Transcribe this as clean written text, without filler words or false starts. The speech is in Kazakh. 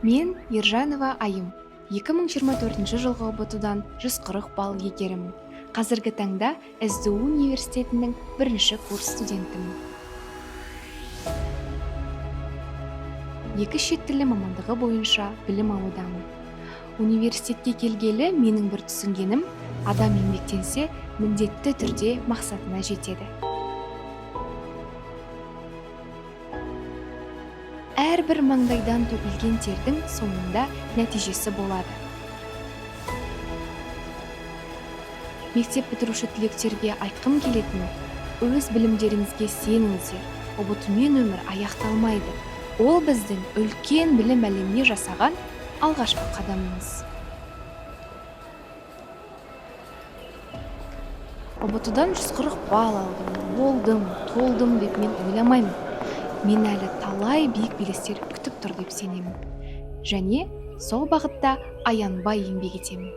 Мен Ержанова Айым. 2024 жылғы ұбытудан 140 балл егерімін. Қазіргі таңда СДУ университетінің бірінші курс студентімін. Екі шет тілі мамандығы бойынша білім алудамын. Университетке келгелі менің бір түсінгенім, адам еңбектенсе, міндетті түрде мақсатына жетеді. Әрбір маңдайдан төгілген тердің соңында нәтижесі болады. Мектеп бітіруші түлектерге айтқым келетіні, өз білімдеріңізге сеніңіздер. ұбытымен өмір аяқталмайды. Ол біздің үлкен білім әлеміне жасаған алғашқы қадамымыз. ұбытудан 140 балл алдым, толдым деп мен ойламаймын. Мен әлі талай биік белестер күтіп тұр деп сенемін. Және сол бағытта аянбай еңбек етемін.